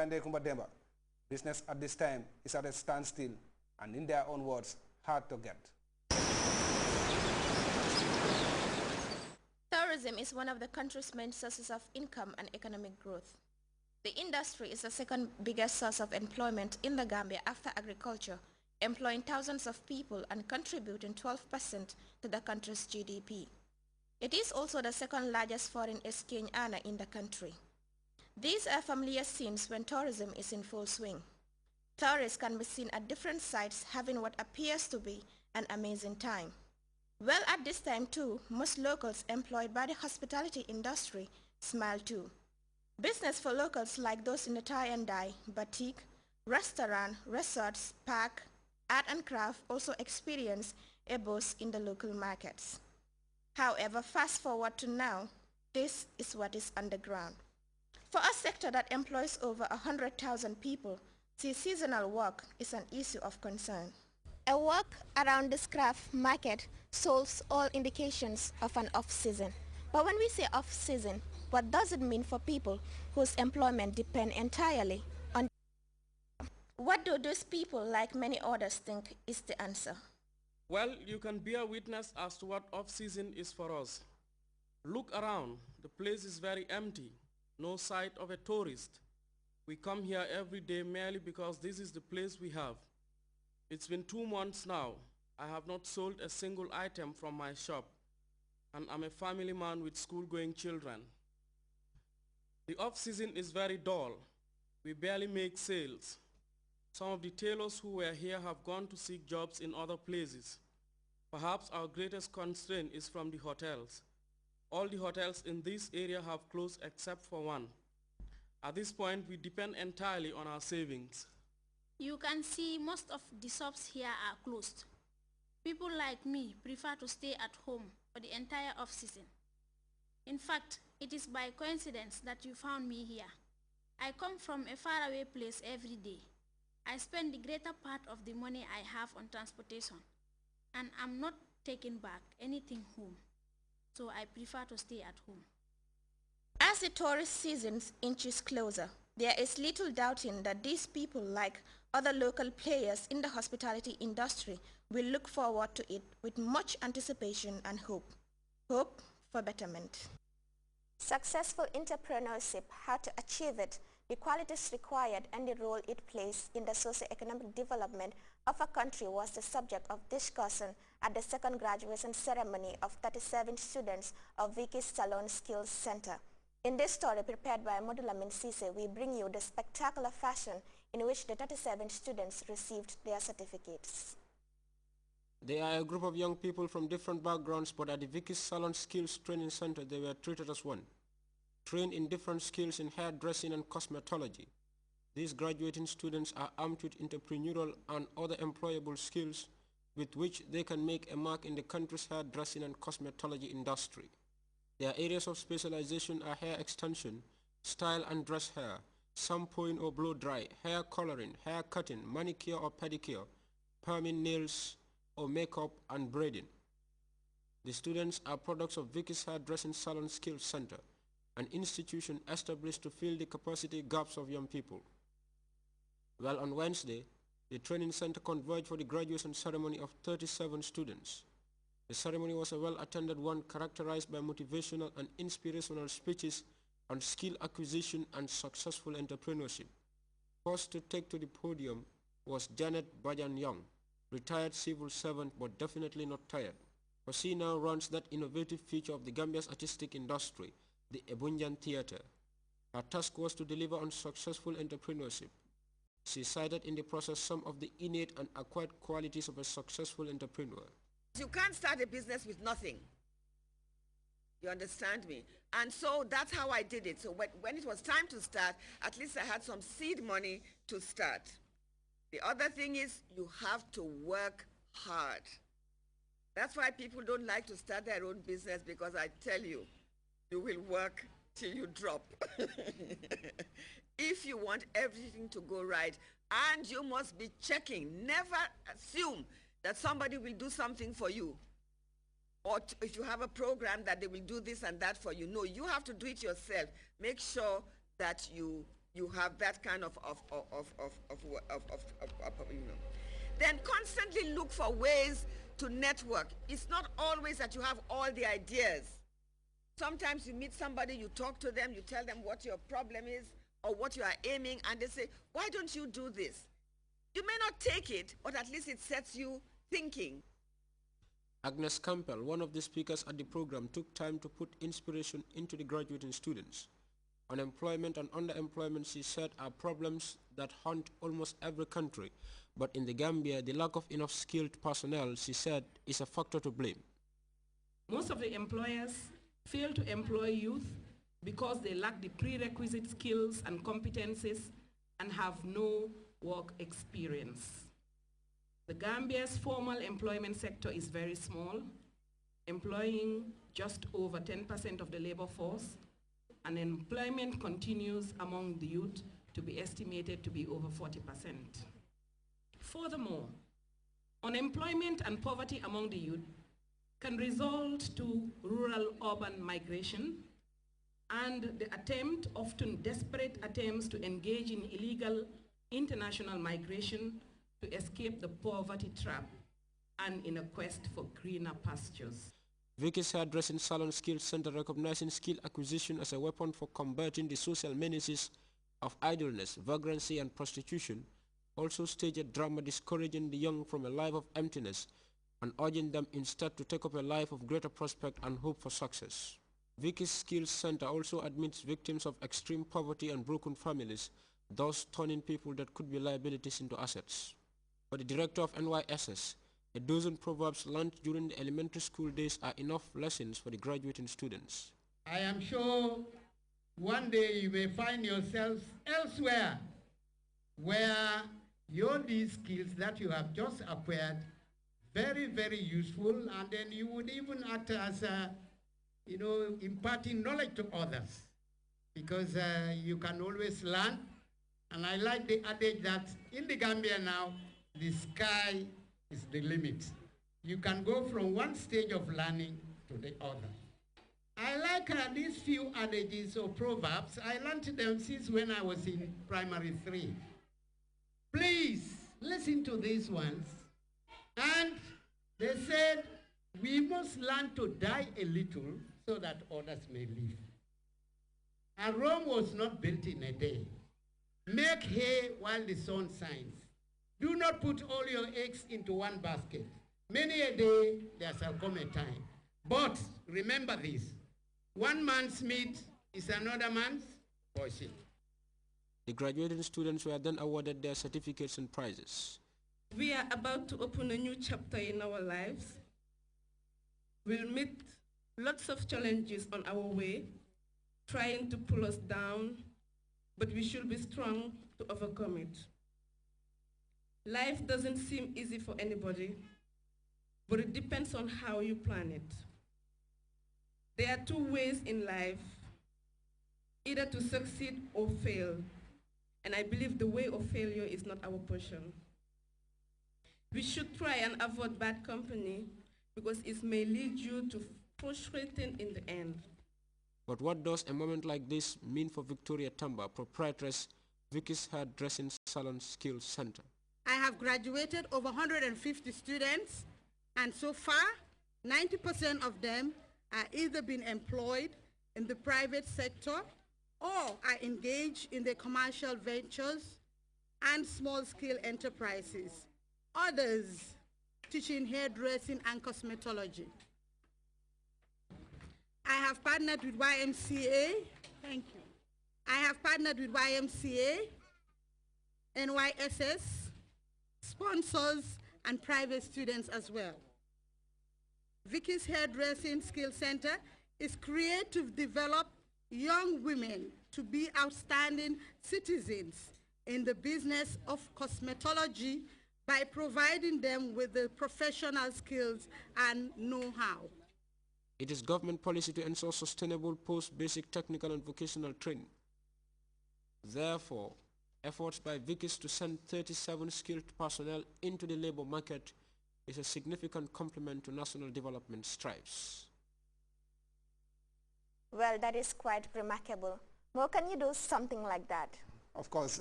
Bande Kumba Demba, business at this time is at a standstill and, in their own words, hard to get. Tourism is one of the country's main sources of income and economic growth. The industry is the second biggest source of employment in the Gambia after agriculture, employing thousands of people and contributing 12% to the country's GDP. It is also the second largest foreign exchange earner in the country. These are familiar scenes when tourism is in full swing. Tourists can be seen at different sites having what appears to be an amazing time. Well, at this time too, most locals employed by the hospitality industry smile too. Business for locals like those in the tie and dye, batik, restaurant, resorts, park, art and craft also experience a boost in the local markets. However, fast forward to now, this is what is underground. For a sector that employs over 100,000 people, seasonal work is an issue of concern. A walk around this craft market shows all indications of an off-season. But when we say off-season, what does it mean for people whose employment depend entirely on? What do those people, like many others, think is the answer? Well, you can bear witness as to what off-season is for us. Look around. The place is very empty. No sight of a tourist. We come here every day merely because this is the place we have. It's been 2 months now. I have not sold a single item from my shop, and I'm a family man with school-going children. The off-season is very dull. We barely make sales. Some of the tailors who were here have gone to seek jobs in other places. Perhaps our greatest constraint is from the hotels. All the hotels in this area have closed except for one. At this point, we depend entirely on our savings. You can see most of the shops here are closed. People like me prefer to stay at home for the entire off-season. In fact, it is by coincidence that you found me here. I come from a faraway place every day. I spend the greater part of the money I have on transportation, and I'm not taking back anything home. So I prefer to stay at home. As the tourist season inches closer, there is little doubting that these people, like other local players in the hospitality industry, will look forward to it with much anticipation and hope. Hope for betterment. Successful entrepreneurship, how to achieve it, the qualities required and the role it plays in the socio-economic development of a country was the subject of discussion at the second graduation ceremony of 37 students of Vicky's Salon Skills Center. In this story prepared by Modulamin Sise, we bring you the spectacular fashion in which the 37 students received their certificates. They are a group of young people from different backgrounds, but at the Vicky's Salon Skills Training Center they were treated as one. Trained in different skills in hairdressing and cosmetology, these graduating students are armed with entrepreneurial and other employable skills with which they can make a mark in the country's hairdressing and cosmetology industry. Their areas of specialization are hair extension, style and dress hair, shampooing or blow dry, hair coloring, hair cutting, manicure or pedicure, perming nails or makeup and braiding. The students are products of Vicky's Hairdressing Salon Skills Center, an institution established to fill the capacity gaps of young people. Well, on Wednesday, the training center converged for the graduation ceremony of 37 students. The ceremony was a well-attended one characterized by motivational and inspirational speeches on skill acquisition and successful entrepreneurship. First to take to the podium was Janet Bajan Young, retired civil servant but definitely not tired, for she now runs that innovative feature of the Gambia's artistic industry, the Ebunjan Theatre. Her task was to deliver on successful entrepreneurship. She cited in the process some of the innate and acquired qualities of a successful entrepreneur. You can't start a business with nothing. You understand me? And so that's how I did it. So when it was time to start, at least I had some seed money to start. The other thing is you have to work hard. That's why people don't like to start their own business, because I tell you, you will work till you drop. If you want everything to go right, and you must be checking. Never assume that somebody will do something for you. Or if you have a program that they will do this and that for you. No, you have to do it yourself. Make sure that you you have that kind of you know. Then constantly look for ways to network. It's not always that you have all the ideas. Sometimes you meet somebody, you talk to them, you tell them what your problem is or what you are aiming, and they say, why don't you do this? You may not take it, but at least it sets you thinking. Agnes Campbell, one of the speakers at the program, took time to put inspiration into the graduating students. Unemployment and underemployment, she said, are problems that haunt almost every country. But in the Gambia, the lack of enough skilled personnel, she said, is a factor to blame. Most of the employers fail to employ youth because they lack the prerequisite skills and competencies and have no work experience. The Gambia's formal employment sector is very small, employing just over 10% of the labor force, and employment continues among the youth to be estimated to be over 40%. Furthermore, unemployment and poverty among the youth can result to rural-urban migration and the attempt, often desperate attempts, to engage in illegal international migration to escape the poverty trap and in a quest for greener pastures. Vicky's Hairdressing Salon Skills Center, recognizing skill acquisition as a weapon for combating the social menaces of idleness, vagrancy, and prostitution, also staged a drama discouraging the young from a life of emptiness and urging them instead to take up a life of greater prospect and hope for success. Vicky's Skills Center also admits victims of extreme poverty and broken families, thus turning people that could be liabilities into assets. For the director of NYSS, a dozen proverbs learned during the elementary school days are enough lessons for the graduating students. I am sure one day you may find yourself elsewhere where these skills that you have just acquired very, very useful, and then you would even act as imparting knowledge to others, because you can always learn. And I like the adage that in the Gambia now, the sky is the limit. You can go from one stage of learning to the other. I like these few adages or proverbs. I learned them since when I was in primary 3. Please listen to these ones. And they said, we must learn to die a little so that others may live. And Rome was not built in a day. Make hay while the sun shines. Do not put all your eggs into one basket. Many a day there shall come a time. But remember this, one man's meat is another man's portion. The graduating students were then awarded their certificates and prizes. We are about to open a new chapter in our lives. We'll meet lots of challenges on our way, trying to pull us down, but we should be strong to overcome it. Life doesn't seem easy for anybody, but it depends on how you plan it. There are two ways in life, either to succeed or fail, and I believe the way of failure is not our portion. We should try and avoid bad company because it may lead you to frustrating in the end. But what does a moment like this mean for Victoria Tamba, proprietress, Vicky's Hairdressing Salon Skills Center? I have graduated over 150 students, and so far, 90% of them are either being employed in the private sector or are engaged in the commercial ventures and small-scale enterprises. Others teaching hairdressing and cosmetology. I have partnered with YMCA. Thank you. I have partnered with YMCA, NYSS, sponsors, and private students as well. Vicky's Hairdressing Skill Center is created to develop young women to be outstanding citizens in the business of cosmetology by providing them with the professional skills and know-how. It is government policy to ensure sustainable post-basic technical and vocational training. Therefore, efforts by Vicky's to send 37 skilled personnel into the labor market is a significant complement to national development strives. Well, that is quite remarkable. More can you do something like that? Of course,